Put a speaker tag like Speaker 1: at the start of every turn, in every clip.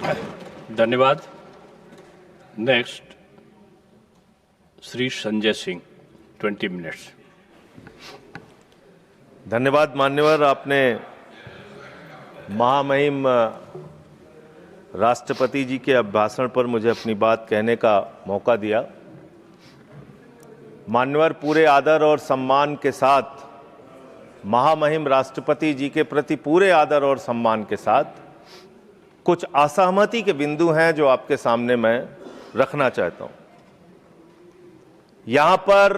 Speaker 1: धन्यवाद। Next Shri Sanjay Singh, 20 minutes.
Speaker 2: धन्यवाद मान्यवर, आपने महामहिम राष्ट्रपति जी के अभिभाषण पर मुझे अपनी बात कहने का मौका दिया। मान्यवर, पूरे आदर और सम्मान के साथ, महामहिम राष्ट्रपति जी के प्रति पूरे आदर और सम्मान के साथ कुछ असहमति के बिंदु हैं जो आपके सामने मैं रखना चाहता हूं। यहां पर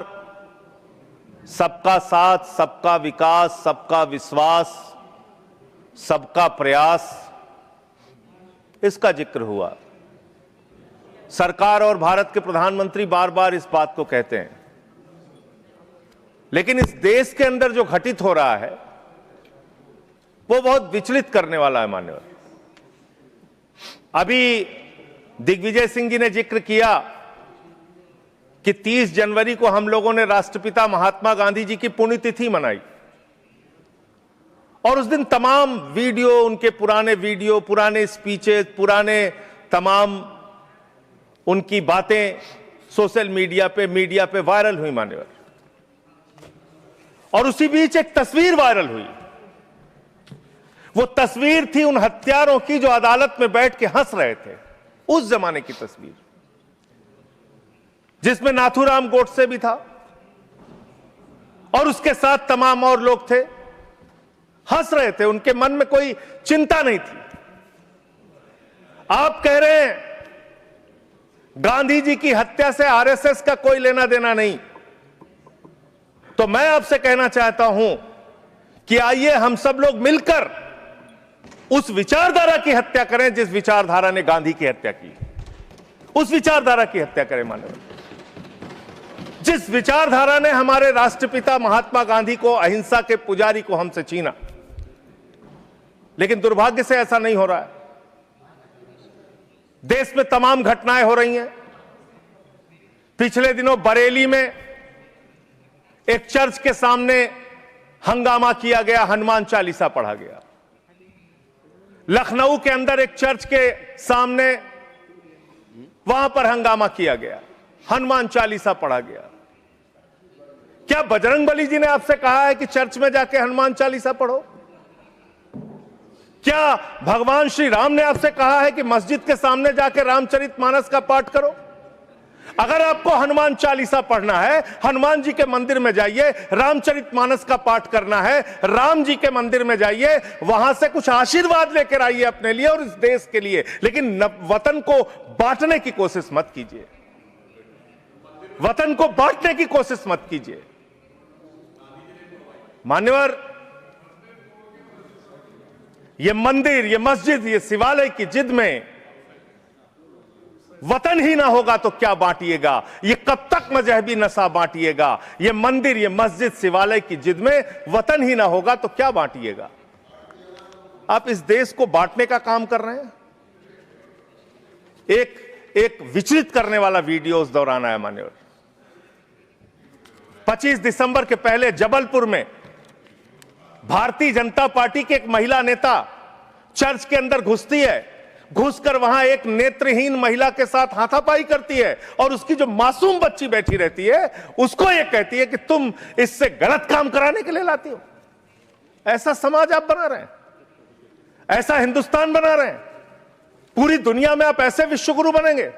Speaker 2: सबका साथ, सबका विकास, सबका विश्वास, सबका प्रयास, इसका जिक्र हुआ। सरकार और भारत के प्रधानमंत्री बार बार इस बात को कहते हैं, लेकिन इस देश के अंदर जो घटित हो रहा है वो बहुत विचलित करने वाला है मान्यवर। अभी दिग्विजय सिंह जी ने जिक्र किया कि 30 जनवरी को हम लोगों ने राष्ट्रपिता महात्मा गांधी जी की पुण्यतिथि मनाई और उस दिन तमाम वीडियो, उनके पुराने वीडियो, पुराने स्पीचेस, पुराने तमाम उनकी बातें सोशल मीडिया पे वायरल हुई मान्यवर। और उसी बीच एक तस्वीर वायरल हुई। वो तस्वीर थी उन हत्यारों की जो अदालत में बैठ के हंस रहे थे, उस जमाने की तस्वीर, जिसमें नाथूराम गोडसे भी था और उसके साथ तमाम और लोग थे, हंस रहे थे, उनके मन में कोई चिंता नहीं थी। आप कह रहे हैं गांधी जी की हत्या से आरएसएस का कोई लेना देना नहीं, तो मैं आपसे कहना चाहता हूं कि आइए हम सब लोग मिलकर उस विचारधारा की हत्या करें जिस विचारधारा ने गांधी की हत्या की। उस विचारधारा की हत्या करें मानव, जिस विचारधारा ने हमारे राष्ट्रपिता महात्मा गांधी को, अहिंसा के पुजारी को हमसे छीना। लेकिन दुर्भाग्य से ऐसा नहीं हो रहा है। देश में तमाम घटनाएं हो रही हैं। पिछले दिनों बरेली में एक चर्च के सामने हंगामा किया गया, हनुमान चालीसा पढ़ा गया। लखनऊ के अंदर एक चर्च के सामने, वहां पर हंगामा किया गया, हनुमान चालीसा पढ़ा गया। क्या बजरंगबली जी ने आपसे कहा है कि चर्च में जाके हनुमान चालीसा पढ़ो? क्या भगवान श्री राम ने आपसे कहा है कि मस्जिद के सामने जाके रामचरितमानस का पाठ करो? अगर आपको हनुमान चालीसा पढ़ना है, हनुमान जी के मंदिर में जाइए, रामचरितमानस का पाठ करना है, राम जी के मंदिर में जाइए, वहां से कुछ आशीर्वाद लेकर आइए अपने लिए और इस देश के लिए। लेकिन वतन को बांटने की कोशिश मत कीजिए, वतन को बांटने की कोशिश मत कीजिए। मान्यवर, ये मंदिर, ये मस्जिद, ये शिवालय की जिद में वतन ही ना होगा तो क्या बांटिएगा? ये कब तक मजहबी नशा बांटिएगा? ये मंदिर, ये मस्जिद, शिवालय की जिद में वतन ही ना होगा तो क्या बांटिएगा? आप इस देश को बांटने का काम कर रहे हैं। एक विचलित करने वाला वीडियो उस दौरान आया मान्यवर। 25 दिसंबर के पहले जबलपुर में भारतीय जनता पार्टी के एक महिला नेता चर्च के अंदर घुसती है, घुसकर वहां एक नेत्रहीन महिला के साथ हाथापाई करती है और उसकी जो मासूम बच्ची बैठी रहती है उसको ये कहती है कि तुम इससे गलत काम कराने के लिए लाती हो। ऐसा समाज आप बना रहे हैं, ऐसा हिंदुस्तान बना रहे हैं। पूरी दुनिया में आप ऐसे विश्वगुरु बनेंगे।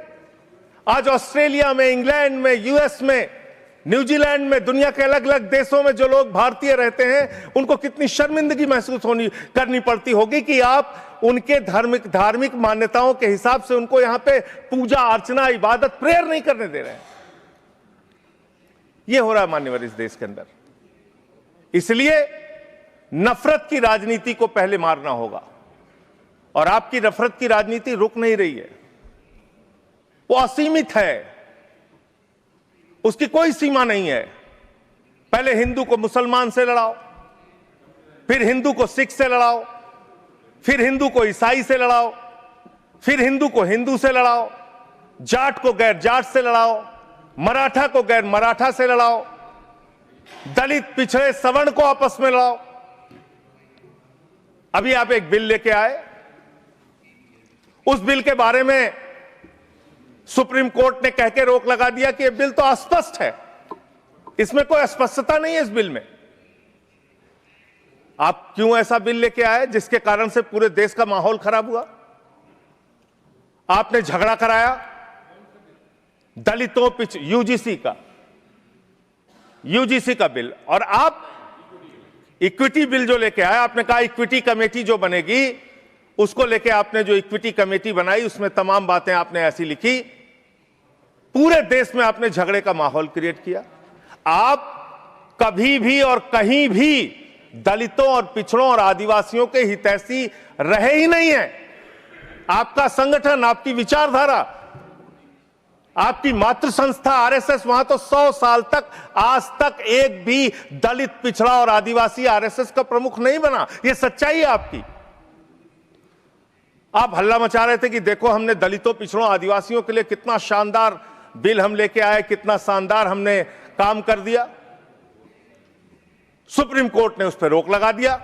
Speaker 2: आज ऑस्ट्रेलिया में, इंग्लैंड में, यूएस में, न्यूजीलैंड में, दुनिया के अलग अलग देशों में जो लोग भारतीय रहते हैं उनको कितनी शर्मिंदगी महसूस करनी पड़ती होगी कि आप उनके धार्मिक मान्यताओं के हिसाब से उनको यहां पे पूजा अर्चना, इबादत, प्रेयर नहीं करने दे रहे हैं। यह हो रहा है मान्यवर इस देश के अंदर। इसलिए नफरत की राजनीति को पहले मारना होगा और आपकी नफरत की राजनीति रुक नहीं रही है, वो असीमित है, उसकी कोई सीमा नहीं है। पहले हिंदू को मुसलमान से लड़ाओ, फिर हिंदू को सिख से लड़ाओ, फिर हिंदू को ईसाई से लड़ाओ, फिर हिंदू को हिंदू से लड़ाओ, जाट को गैर जाट से लड़ाओ, मराठा को गैर मराठा से लड़ाओ, दलित, पिछड़े, सवर्ण को आपस में लड़ाओ। अभी आप एक बिल लेके आए, उस बिल के बारे में सुप्रीम कोर्ट ने कह के रोक लगा दिया कि यह बिल तो अस्पष्ट है, इसमें कोई स्पष्टता नहीं है इस बिल में। आप क्यों ऐसा बिल लेके आए जिसके कारण से पूरे देश का माहौल खराब हुआ? आपने झगड़ा कराया दलितों यूजीसी का बिल, और आप इक्विटी बिल जो लेके आए, आपने कहा इक्विटी कमेटी जो बनेगी उसको लेके आपने जो इक्विटी कमेटी बनाई उसमें तमाम बातें आपने ऐसी लिखी, पूरे देश में आपने झगड़े का माहौल क्रिएट किया। आप कभी भी और कहीं भी दलितों और पिछड़ों और आदिवासियों के हितैषी रहे ही नहीं है। आपका संगठन, आपकी विचारधारा, आपकी मातृ संस्था आरएसएस, वहां तो 100 साल तक आज तक एक भी दलित, पिछड़ा और आदिवासी आरएसएस का प्रमुख नहीं बना। यह सच्चाई है आपकी। आप हल्ला मचा रहे थे कि देखो हमने दलितों, पिछड़ों, आदिवासियों के लिए कितना शानदार बिल हम लेके आए, कितना शानदार हमने काम कर दिया। सुप्रीम कोर्ट ने उस पर रोक लगा दिया।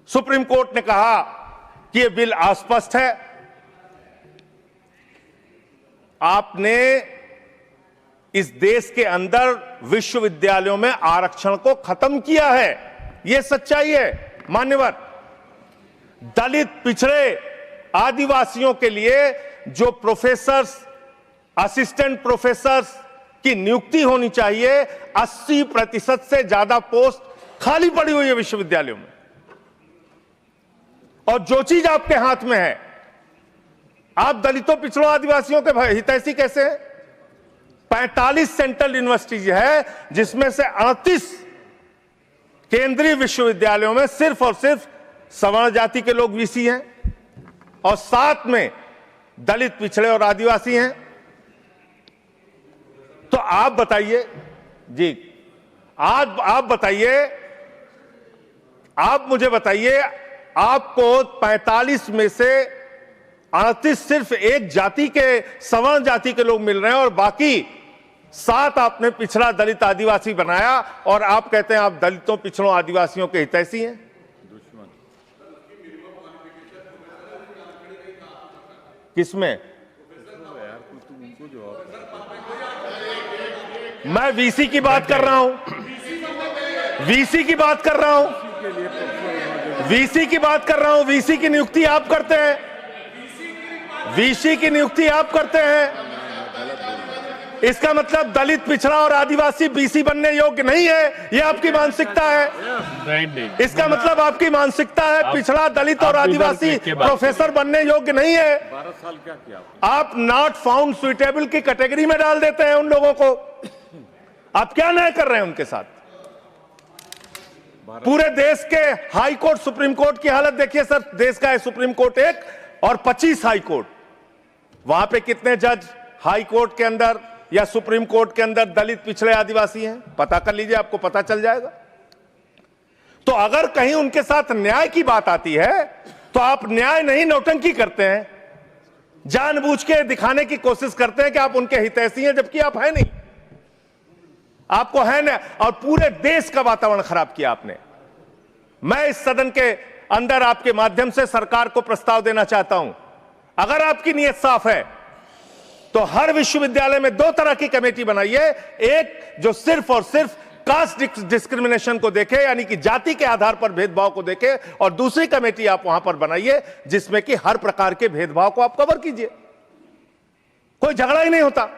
Speaker 2: सुप्रीम कोर्ट ने कहा कि यह बिल अस्पष्ट है। आपने इस देश के अंदर विश्वविद्यालयों में आरक्षण को खत्म किया है, यह सच्चाई है मान्यवर। दलित, पिछड़े, आदिवासियों के लिए जो प्रोफेसर्स, असिस्टेंट प्रोफेसर्स की नियुक्ति होनी चाहिए, 80% से ज्यादा पोस्ट खाली पड़ी हुई है विश्वविद्यालयों में। और जो चीज आपके हाथ में है, आप दलितों, पिछड़ों, आदिवासियों के हितैषी कैसे हैं? 45 सेंट्रल यूनिवर्सिटीज है जिसमें से 38 केंद्रीय विश्वविद्यालयों में सिर्फ और सिर्फ सवर्ण जाति के लोग वीसी हैं और 7 में दलित, पिछड़े और आदिवासी हैं। तो आप बताइए जी, आज आप बताइए, आप मुझे बताइए, आपको 45 में से 38 सिर्फ एक जाति के, सवर्ण जाति के लोग मिल रहे हैं और बाकी 7 आपने पिछड़ा, दलित, आदिवासी बनाया और आप कहते हैं आप दलितों, पिछड़ों, आदिवासियों के हितैषी हैं। किसमें? मैं वीसी की बात कर रहा हूं, वीसी की बात कर रहा हूं, वीसी की बात कर रहा हूं। वीसी की नियुक्ति आप करते हैं, वीसी की नियुक्ति आप करते हैं। इसका मतलब दलित, पिछड़ा और आदिवासी बीसी बनने योग्य नहीं है, यह आपकी मानसिकता है। इसका मतलब आपकी मानसिकता है पिछड़ा, दलित और आदिवासी प्रोफेसर बनने योग्य नहीं है।
Speaker 3: 12 साल क्या किया?
Speaker 2: आप नॉट फाउंड सुइटेबल की कैटेगरी में डाल देते हैं उन लोगों को। आप क्या न्याय कर रहे हैं उनके साथ? पूरे देश के हाई कोर्ट, सुप्रीम कोर्ट की हालत देखिए सर। देश का है सुप्रीम कोर्ट 1 और 25 हाई कोर्ट। वहां पे कितने जज हाई कोर्ट के अंदर या सुप्रीम कोर्ट के अंदर दलित, पिछड़े, आदिवासी हैं? पता कर लीजिए, आपको पता चल जाएगा। तो अगर कहीं उनके साथ न्याय की बात आती है तो आप न्याय नहीं, नौटंकी करते हैं, जानबूझ के दिखाने की कोशिश करते हैं कि आप उनके हितैषी हैं, जबकि आप है नहीं। आपको है ना, और पूरे देश का वातावरण खराब किया आपने। मैं इस सदन के अंदर आपके माध्यम से सरकार को प्रस्ताव देना चाहता हूं, अगर आपकी नीयत साफ है तो हर विश्वविद्यालय में 2 तरह की कमेटी बनाइए। एक जो सिर्फ और सिर्फ कास्ट डिस्क्रिमिनेशन को देखे, यानी कि जाति के आधार पर भेदभाव को देखे, और दूसरी कमेटी आप वहां पर बनाइए जिसमें कि हर प्रकार के भेदभाव को आप कवर कीजिए। कोई झगड़ा ही नहीं होता।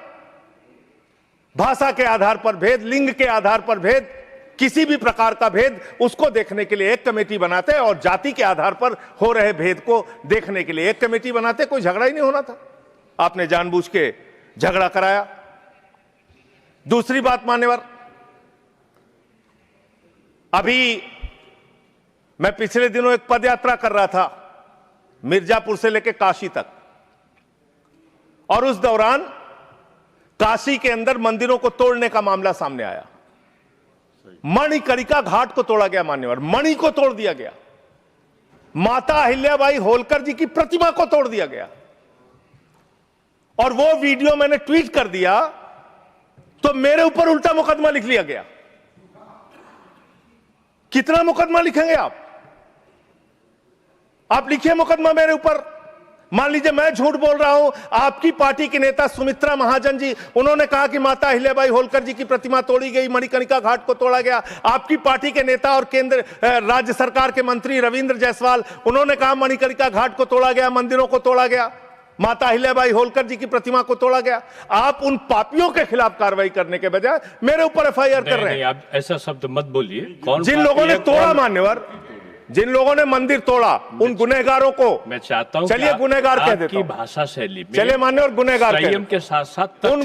Speaker 2: भाषा के आधार पर भेद, लिंग के आधार पर भेद, किसी भी प्रकार का भेद, उसको देखने के लिए एक कमेटी बनाते और जाति के आधार पर हो रहे भेद को देखने के लिए एक कमेटी बनाते। कोई झगड़ा ही नहीं होना था। आपने जानबूझ के झगड़ा कराया। दूसरी बात मान्यवर, अभी मैं पिछले दिनों एक पदयात्रा कर रहा था मिर्जापुर से लेकर काशी तक, और उस दौरान काशी के अंदर मंदिरों को तोड़ने का मामला सामने आया। मणिकर्णिका घाट को तोड़ा गया मान्यवर, मणि को तोड़ दिया गया, माता अहिल्याबाई होलकर जी की प्रतिमा को तोड़ दिया गया। और वो वीडियो मैंने ट्वीट कर दिया तो मेरे ऊपर उल्टा मुकदमा लिख लिया गया। कितना मुकदमा लिखेंगे आप? आप लिखिए मुकदमा मेरे ऊपर, मान लीजिए मैं झूठ बोल रहा हूं, आपकी पार्टी की नेता सुमित्रा महाजन जी, उन्होंने कहा कि माता अहिल्याबाई होलकर जी की प्रतिमा तोड़ी गई, मणिकर्णिका घाट को तोड़ा गया। आपकी पार्टी के नेता और केंद्र राज्य सरकार के मंत्री रविंद्र जायसवाल, उन्होंने कहा मणिकर्णिका घाट को तोड़ा गया, मंदिरों को तोड़ा गया, माता अहिल्याबाई होलकर जी की प्रतिमा को तोड़ा गया। आप उन पापियों के खिलाफ कार्रवाई करने के बजाय मेरे ऊपर एफआईआर कर रहे हैं।
Speaker 1: आप ऐसा शब्द मत बोलिए। कौन
Speaker 2: जिन लोगों ने तोड़ा, मान्यवर, जिन लोगों ने मंदिर तोड़ा, उन गुनहगारों को
Speaker 1: मैं चाहता हूं,
Speaker 2: चलिए गुनहगार कह देता हूं,
Speaker 1: भाषा शैली में
Speaker 2: चलिए मान्यवर गुनहगार
Speaker 1: संयम के साथ साथ
Speaker 2: उन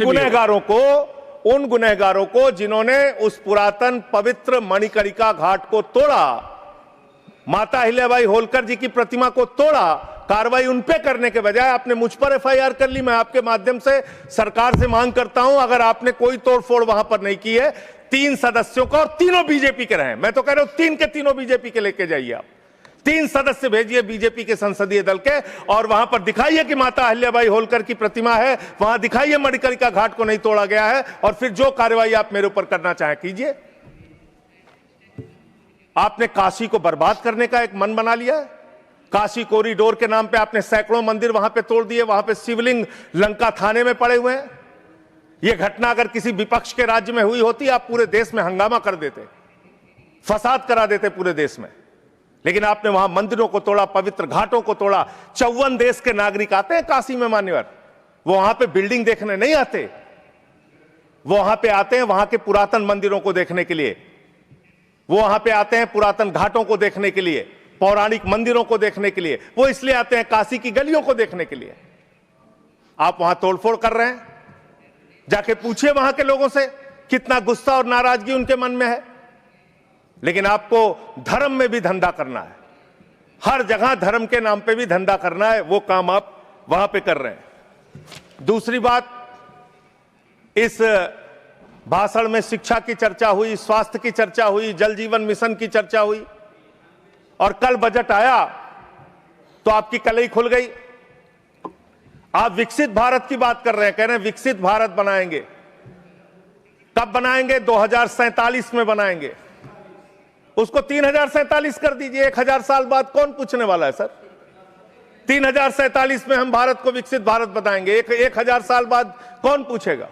Speaker 2: गुनहगारों को जिन्होंने उस पुरातन पवित्र मणिकर्णिका घाट को तोड़ा, माता अहिल्याबाई होलकर जी की प्रतिमा को तोड़ा, कार्रवाई उन पे करने के बजाय आपने मुझ पर एफआईआर कर ली। मैं आपके माध्यम से सरकार से मांग करता हूं, अगर आपने कोई तोड़फोड़ वहां पर नहीं की है, 3 सदस्यों का, और तीनों बीजेपी के रहे, मैं तो कह रहा हूं 3 के तीनों बीजेपी के लेके जाइए आप, 3 सदस्य भेजिए बीजेपी के संसदीय दल के, और वहां पर दिखाइए कि माता अहिल्याबाई होलकर की प्रतिमा है, वहां दिखाइए मणिकर्णिका घाट को नहीं तोड़ा गया है, और फिर जो कार्रवाई आप मेरे ऊपर करना चाहें कीजिए। आपने काशी को बर्बाद करने का एक मन बना लिया है। काशी कॉरिडोर के नाम पे आपने सैकड़ों मंदिर वहां पे तोड़ दिए, वहां पे शिवलिंग लंका थाने में पड़े हुए हैं। यह घटना अगर किसी विपक्ष के राज्य में हुई होती, आप पूरे देश में हंगामा कर देते, फसाद करा देते पूरे देश में, लेकिन आपने वहां मंदिरों को तोड़ा, पवित्र घाटों को तोड़ा। 54 देश के नागरिक आते हैं काशी में मान्यवर, वो वहां पे बिल्डिंग देखने नहीं आते, वो वहां पे आते हैं वहां के पुरातन मंदिरों को देखने के लिए, वो वहां पे आते हैं पुरातन घाटों को देखने के लिए, पौराणिक मंदिरों को देखने के लिए, वो इसलिए आते हैं काशी की गलियों को देखने के लिए। आप वहां तोड़फोड़ कर रहे हैं। जाके पूछिए वहां के लोगों से कितना गुस्सा और नाराजगी उनके मन में है। लेकिन आपको धर्म में भी धंधा करना है, हर जगह धर्म के नाम पे भी धंधा करना है, वो काम आप वहां पे कर रहे हैं। दूसरी बात, इस भाषण में शिक्षा की चर्चा हुई, स्वास्थ्य की चर्चा हुई, जल जीवन मिशन की चर्चा हुई, और कल बजट आया तो आपकी कलई खुल गई। आप विकसित भारत की बात कर रहे हैं, कह रहे हैं विकसित भारत बनाएंगे। कब बनाएंगे? 2047 में बनाएंगे। उसको 3047 कर दीजिए, 1000 साल बाद कौन पूछने वाला है सर? 3047 में हम भारत को विकसित भारत बताएंगे, 1000 साल बाद कौन पूछेगा?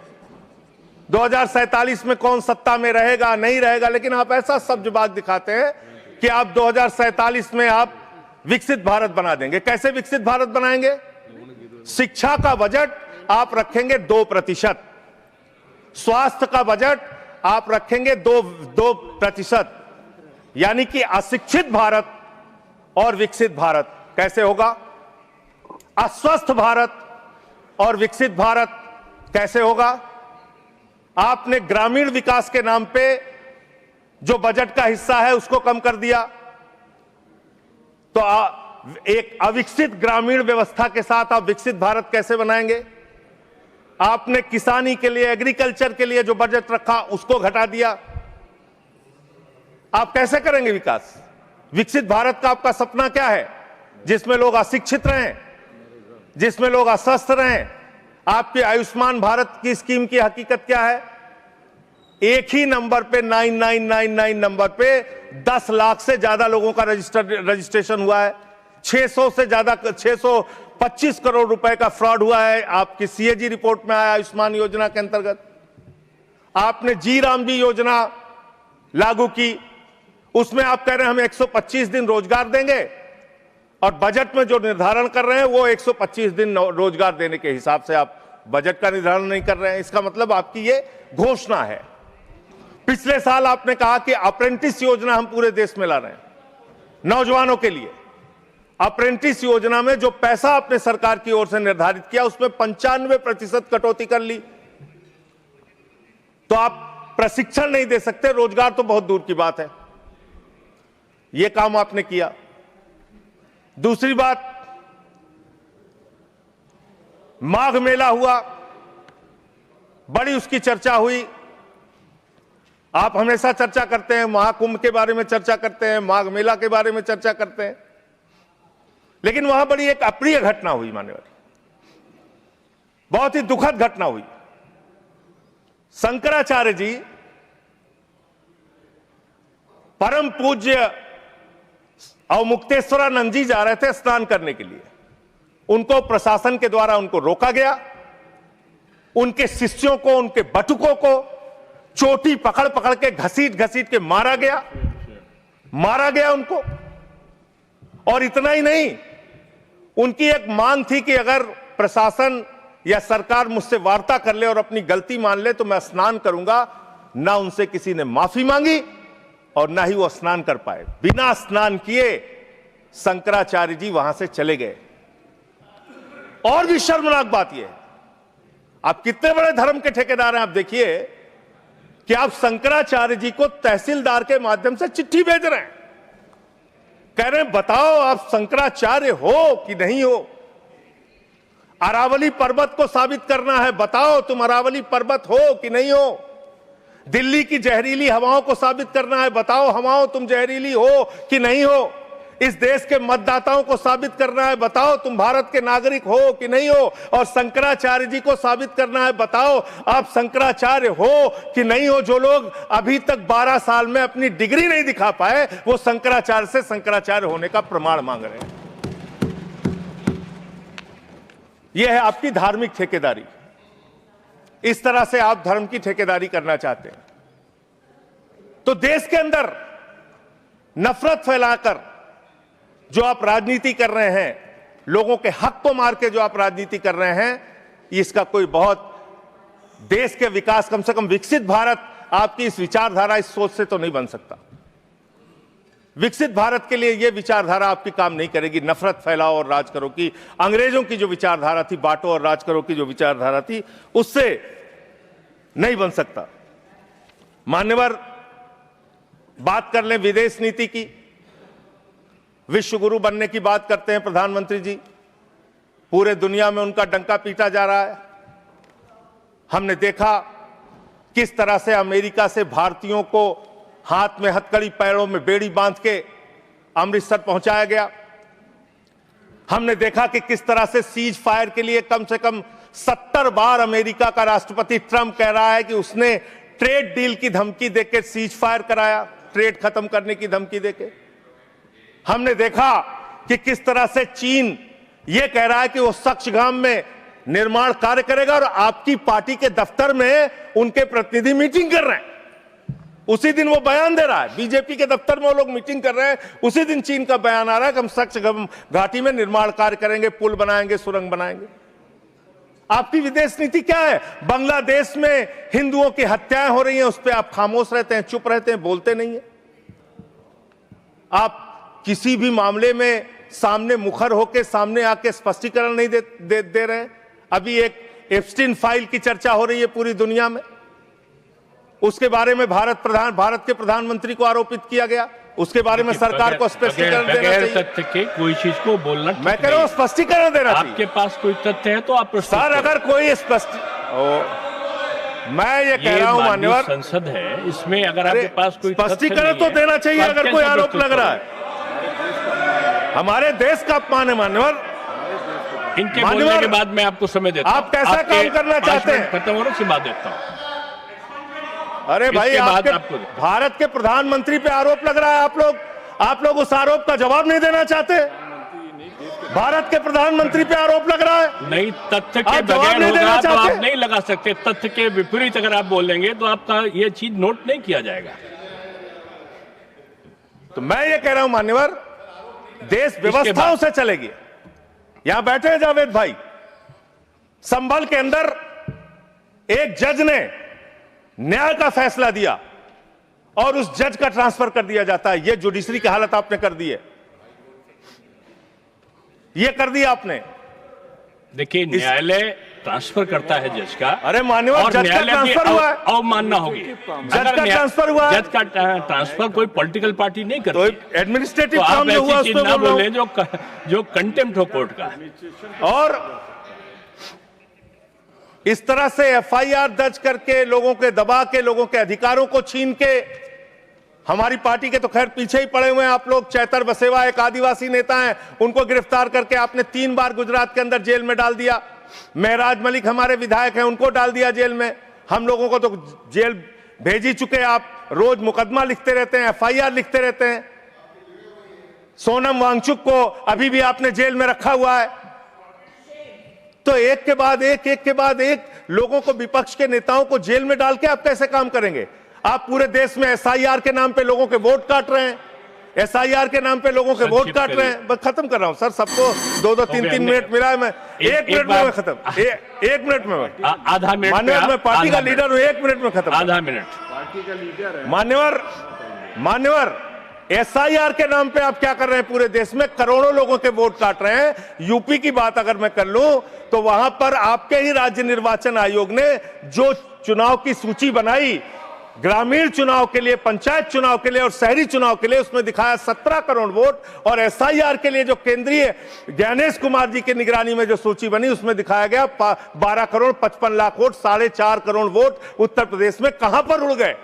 Speaker 2: 2047 में कौन सत्ता में रहेगा नहीं रहेगा, लेकिन आप ऐसा सब्जबाग दिखाते हैं कि आप 2047 में आप विकसित भारत बना देंगे। कैसे विकसित भारत बनाएंगे? शिक्षा का बजट आप रखेंगे 2%, स्वास्थ्य का बजट आप रखेंगे 2%, यानी कि अशिक्षित भारत और विकसित भारत कैसे होगा? अस्वस्थ भारत और विकसित भारत कैसे होगा? आपने ग्रामीण विकास के नाम पे जो बजट का हिस्सा है उसको कम कर दिया, तो एक अविकसित ग्रामीण व्यवस्था के साथ आप विकसित भारत कैसे बनाएंगे? आपने किसानी के लिए, एग्रीकल्चर के लिए जो बजट रखा उसको घटा दिया। आप कैसे करेंगे विकास? विकसित भारत का आपका सपना क्या है? जिसमें लोग अशिक्षित रहें, जिसमें लोग अस्वस्थ रहें। आपकी आयुष्मान भारत की स्कीम की हकीकत क्या है? एक ही नंबर पे 9999 नंबर पे 10 लाख से ज्यादा लोगों का रजिस्ट्रेशन हुआ है। 600 से ज्यादा 625 करोड़ रुपए का फ्रॉड हुआ है, आपकी सीएजी रिपोर्ट में आया आयुष्मान योजना के अंतर्गत। आपने जी राम जी योजना लागू की, उसमें आप कह रहे हैं हम 125 दिन रोजगार देंगे, और बजट में जो निर्धारण कर रहे हैं वो 125 दिन रोजगार देने के हिसाब से आप बजट का निर्धारण नहीं कर रहे हैं। इसका मतलब आपकी ये घोषणा है। पिछले साल आपने कहा कि अप्रेंटिस योजना हम पूरे देश में ला रहे हैं नौजवानों के लिए। अप्रेंटिस योजना में जो पैसा आपने सरकार की ओर से निर्धारित किया उसमें 95% कटौती कर ली। तो आप प्रशिक्षण नहीं दे सकते, रोजगार तो बहुत दूर की बात है। यह काम आपने किया। दूसरी बात, माघ मेला हुआ, बड़ी उसकी चर्चा हुई। आप हमेशा चर्चा करते हैं, महाकुंभ के बारे में चर्चा करते हैं, माघ मेला के बारे में चर्चा करते हैं, लेकिन वहां बड़ी एक अप्रिय घटना हुई मान्यवर, बहुत ही दुखद घटना हुई। शंकराचार्य जी परम पूज्य अवमुक्तेश्वरानंद जी जा रहे थे स्नान करने के लिए। उनको प्रशासन के द्वारा उनको रोका गया, उनके शिष्यों को, उनके बटुकों को चोटी पकड़ पकड़ के घसीट घसीट के मारा गया उनको। और इतना ही नहीं, उनकी एक मांग थी कि अगर प्रशासन या सरकार मुझसे वार्ता कर ले और अपनी गलती मान ले तो मैं स्नान करूंगा। ना उनसे किसी ने माफी मांगी और ना ही वो स्नान कर पाए। बिना स्नान किए शंकराचार्य जी वहां से चले गए। और भी शर्मनाक बात यह है, आप कितने बड़े धर्म के ठेकेदार हैं। आप देखिए कि आप शंकराचार्य जी को तहसीलदार के माध्यम से चिट्ठी भेज रहे हैं, कह रहे हैं बताओ आप शंकराचार्य हो कि नहीं हो। अरावली पर्वत को साबित करना है, बताओ तुम अरावली पर्वत हो कि नहीं हो। दिल्ली की जहरीली हवाओं को साबित करना है, बताओ हवाओं तुम जहरीली हो कि नहीं हो। इस देश के मतदाताओं को साबित करना है, बताओ तुम भारत के नागरिक हो कि नहीं हो। और शंकराचार्य जी को साबित करना है, बताओ आप शंकराचार्य हो कि नहीं हो। जो लोग अभी तक 12 साल में अपनी डिग्री नहीं दिखा पाए, वो शंकराचार्य से शंकराचार्य होने का प्रमाण मांग रहे हैं। यह है आपकी धार्मिक ठेकेदारी। इस तरह से आप धर्म की ठेकेदारी करना चाहते हैं तो देश के अंदर नफरत फैलाकर जो आप राजनीति कर रहे हैं, लोगों के हक को मार के जो आप राजनीति कर रहे हैं, इसका कोई बहुत देश के विकास, कम से कम विकसित भारत आपकी इस विचारधारा, इस सोच से तो नहीं बन सकता। विकसित भारत के लिए यह विचारधारा आपकी काम नहीं करेगी। नफरत फैलाओ और राज करो की, अंग्रेजों की जो विचारधारा थी, बांटो और राज करो की जो विचारधारा थी, उससे नहीं बन सकता। मान्यवर, बात कर लें विदेश नीति की, विश्व गुरु बनने की बात करते हैं प्रधानमंत्री जी। पूरे दुनिया में उनका डंका पीटा जा रहा है। हमने देखा किस तरह से अमेरिका से भारतीयों को हाथ में हथकड़ी, पैरों में बेड़ी बांध के अमृतसर पहुंचाया गया। हमने देखा कि किस तरह से सीज फायर के लिए कम से कम 70 बार अमेरिका का राष्ट्रपति ट्रंप कह रहा है कि उसने ट्रेड डील की धमकी देकर सीज फायर कराया, ट्रेड खत्म करने की धमकी देके। हमने देखा कि किस तरह से चीन यह कह रहा है कि वो सक्सगाम में निर्माण कार्य करेगा और आपकी पार्टी के दफ्तर में उनके प्रतिनिधि मीटिंग कर रहे हैं। उसी दिन वो बयान दे रहा है, बीजेपी के दफ्तर में वो लोग मीटिंग कर रहे हैं, उसी दिन चीन का बयान आ रहा है कि हम सक्सगाम घाटी में निर्माण कार्य करेंगे, पुल बनाएंगे, सुरंग बनाएंगे। आपकी विदेश नीति क्या है? बांग्लादेश में हिंदुओं की हत्याएं हो रही हैं, उस पर आप खामोश रहते हैं, चुप रहते हैं, बोलते नहीं है। आप किसी भी मामले में सामने मुखर होकर सामने आके स्पष्टीकरण नहीं दे रहे हैं। अभी एक एप्स्टीन फाइल की चर्चा हो रही है पूरी दुनिया में, उसके बारे में भारत के प्रधानमंत्री को आरोपित किया गया। उसके बारे में सरकार को स्पष्टीकरण देना चाहिए।
Speaker 1: तथ्य के कोई चीज को बोलना,
Speaker 2: मैं कह रहा हूं स्पष्टीकरण देना चाहिए।
Speaker 1: आपके पास कोई तथ्य है तो आप
Speaker 2: सर, अगर कोई मैं ये कह रहा हूं मान्यवर,
Speaker 1: संसद है, इसमें अगर आपके पास कोई
Speaker 2: स्पष्टीकरण तो देना चाहिए। अगर कोई आरोप लग रहा है, हमारे देश का अपमान है मान्यवर।
Speaker 1: इनके बोलने के बाद मैं आपको समय देता हूं।
Speaker 2: आप कैसा काम करना चाहते हैं?
Speaker 1: खत्म हो से बात देता हूं।
Speaker 2: अरे भाई, आपके भारत के प्रधानमंत्री पे आरोप लग रहा है, आप लोग उस आरोप का जवाब नहीं देना चाहते। भारत के प्रधानमंत्री पे आरोप लग रहा है,
Speaker 1: नहीं तथ्य के बगैर होगा तो आप नहीं लगा सकते। तथ्य के विपरीत अगर आप बोलेंगे तो आपका ये चीज नोट नहीं किया जाएगा।
Speaker 2: तो मैं ये कह रहा हूं मान्यवर, देश व्यवस्थाओं से चलेगी। यहां बैठे हैं जावेद भाई, संभल के अंदर एक जज ने न्याय का फैसला दिया और उस जज का ट्रांसफर कर दिया जाता है। यह जुडिशरी की हालत आपने कर दी है, यह कर दिया आपने।
Speaker 1: देखिए, न्यायालय ट्रांसफर करता है जज का।
Speaker 2: अरे मान्यवर, जज का ट्रांसफर हुआ है,
Speaker 1: अवमानना होगी।
Speaker 2: जज का ट्रांसफर हुआ है।
Speaker 1: जज का ट्रांसफर कोई पॉलिटिकल पार्टी नहीं करती।
Speaker 2: तो एडमिनिस्ट्रेटिव
Speaker 1: तो
Speaker 2: काम में हुआ, उस पे
Speaker 1: ना बोले जो कंटेम्प्ट हो कोर्ट का।
Speaker 2: और इस तरह से एफआईआर दर्ज करके, लोगों के दबा के, लोगों के अधिकारों को छीन के, हमारी पार्टी के तो खैर पीछे ही पड़े हुए हैं आप लोग। चैतर बसेवा एक आदिवासी नेता हैं, उनको गिरफ्तार करके आपने 3 बार गुजरात के अंदर जेल में डाल दिया। महराज मलिक हमारे विधायक हैं, उनको डाल दिया जेल में। हम लोगों को तो जेल भेज ही चुके। आप रोज मुकदमा लिखते रहते हैं, एफआईआर लिखते रहते हैं। सोनम वांगचुक को अभी भी आपने जेल में रखा हुआ है। तो एक के बाद एक लोगों को, विपक्ष के नेताओं को जेल में डाल के आप कैसे काम करेंगे? आप पूरे देश में एसआईआर के नाम पे लोगों के वोट काट रहे हैं, एसआईआर के नाम पे लोगों के वोट काट रहे हैं। बस खत्म कर रहा हूं सर, सबको 2-2, 3-3 मिनट मिला है। मैं 1 मिनट में खत्म, 1 मिनट में,
Speaker 1: आधा मिनट।
Speaker 2: मान्यवर मैं पार्टी का लीडर हूं, 1 मिनट में खत्म,
Speaker 1: आधा मिनट।
Speaker 3: पार्टी का लीडर है
Speaker 2: मान्यवर एसआईआर के नाम पे आप क्या कर रहे हैं? पूरे देश में करोड़ों लोगों के वोट काट रहे हैं। यूपी की बात अगर मैं कर लूं तो वहां पर आपके ही राज्य निर्वाचन आयोग ने जो चुनाव की सूची बनाई, ग्रामीण चुनाव के लिए, पंचायत चुनाव के लिए और शहरी चुनाव के लिए, उसमें दिखाया 17 करोड़ वोट, और एसआईआर के लिए जो केंद्रीय ज्ञानेश कुमार जी की निगरानी में जो सूची बनी उसमें दिखाया गया 12 करोड़ 55 लाख वोट, 4.5 करोड़ वोट उत्तर प्रदेश में कहां पर उड़ गए?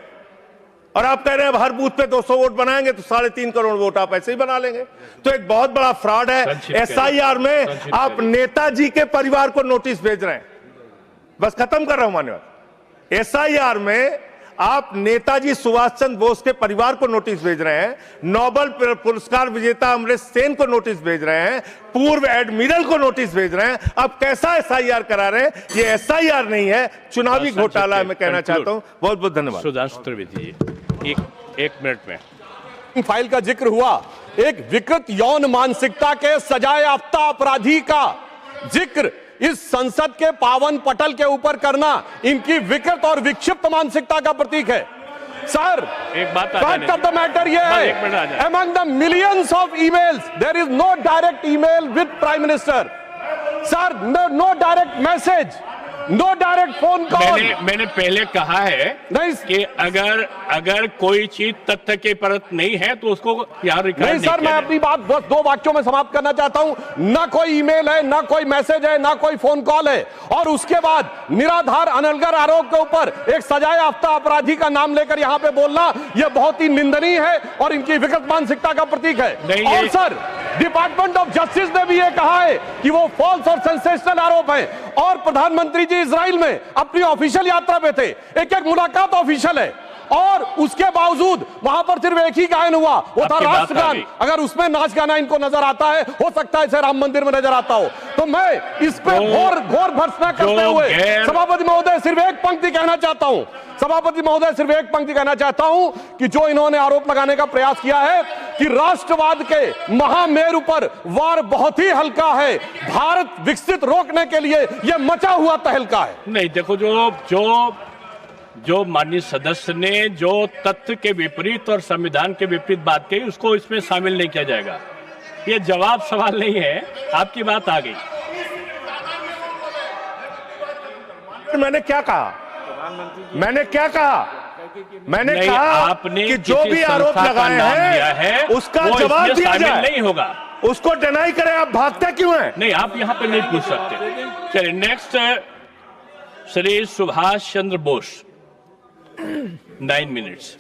Speaker 2: और आप कह रहे हैं हर बूथ पे 200 वोट बनाएंगे तो 3.5 करोड़ वोट आप ऐसे ही बना लेंगे। तो एक बहुत बड़ा फ्रॉड है। एसआईआर में आप नेताजी के परिवार को नोटिस भेज रहे हैं। बस खत्म कर रहा हूं मान्यवर। एसआईआर में आप नेताजी सुभाष चंद्र बोस के परिवार को नोटिस भेज रहे हैं, नोबेल पुरस्कार विजेता अमर्त्य सेन को नोटिस भेज रहे हैं, पूर्व एडमिरल को नोटिस भेज रहे हैं। अब कैसा एसआईआर करा रहे हैं? ये एसआईआर नहीं है, चुनावी घोटाला है। मैं कहना चाहता हूं। बहुत बहुत धन्यवाद।
Speaker 1: सुधांशु त्रिवेदी जी, एक मिनट में
Speaker 4: फाइल का जिक्र हुआ, एक विकृत यौन मानसिकता के सजाए याफ्ता अपराधी का जिक्र इस संसद के पावन पटल के ऊपर करना इनकी विकृत और विक्षिप्त मानसिकता का प्रतीक है। सर,
Speaker 1: एक बात
Speaker 4: फैक्ट ऑफ द मैटर ये है, among the millions of emails there is no direct email with Prime Minister. Sir, no direct message, no direct phone call.
Speaker 1: मैंने पहले कहा है
Speaker 4: नहीं
Speaker 1: कि अगर कोई चीज तथ्य के परत नहीं है तो उसको यहाँ रिकॉर्ड
Speaker 4: नहीं सर, मैं अपनी बात बस 2 वाक्यों में समाप्त करना चाहता हूं। ना कोई ईमेल है, ना कोई मैसेज है, ना कोई फोन कॉल है, और उसके बाद निराधार अनलगर आरोप के ऊपर एक सजाए याफ्ता अपराधी का नाम लेकर यहां पे बोलना यह बहुत ही निंदनीय है और इनकी विकृत मानसिकता का प्रतीक है। और सर, डिपार्टमेंट ऑफ जस्टिस ने भी यह कहा है कि वो फॉल्स और सेंसेशनल आरोप है, और प्रधानमंत्री जी इजराइल में अपनी ऑफिशियल यात्रा पे थे, एक मुलाकात ऑफिशियल है, और उसके बावजूद वहां पर सिर्फ एक ही गायन हुआ, वो था राष्ट्रगान। अगर उसमें नाच गाना इनको नजर आता है, हो सकता है इसे राम मंदिर में नजर आता हो। तो मैं इस पे घोर भर्त्सना करते हुए सभापति महोदय सिर्फ एक पंक्ति कहना चाहता हूं, सभापति महोदय सिर्फ एक पंक्ति कहना चाहता हूं कि जो इन्होंने आरोप लगाने का प्रयास किया है कि राष्ट्रवाद के महामेरु पर वार बहुत ही हल्का है, भारत विकसित रोकने के लिए यह मचा हुआ तहलका है।
Speaker 1: नहीं, देखो, जो माननीय सदस्य ने जो तथ्य के विपरीत और संविधान के विपरीत बात कही उसको इसमें शामिल नहीं किया जाएगा। ये जवाब सवाल नहीं है, आपकी बात आ गई।
Speaker 2: मैंने क्या कहा? मैंने कहा
Speaker 1: आपने
Speaker 2: कि जो भी आरोप लगाए हैं उसका जवाब दिया जाए,
Speaker 1: नहीं होगा,
Speaker 2: उसको डिनाई करें। आप भागते क्यों हैं?
Speaker 1: नहीं, आप यहां पे नहीं पूछ सकते। चलिए, नेक्स्ट श्री सुभाष चंद्र बोस, 9 मिनट्स।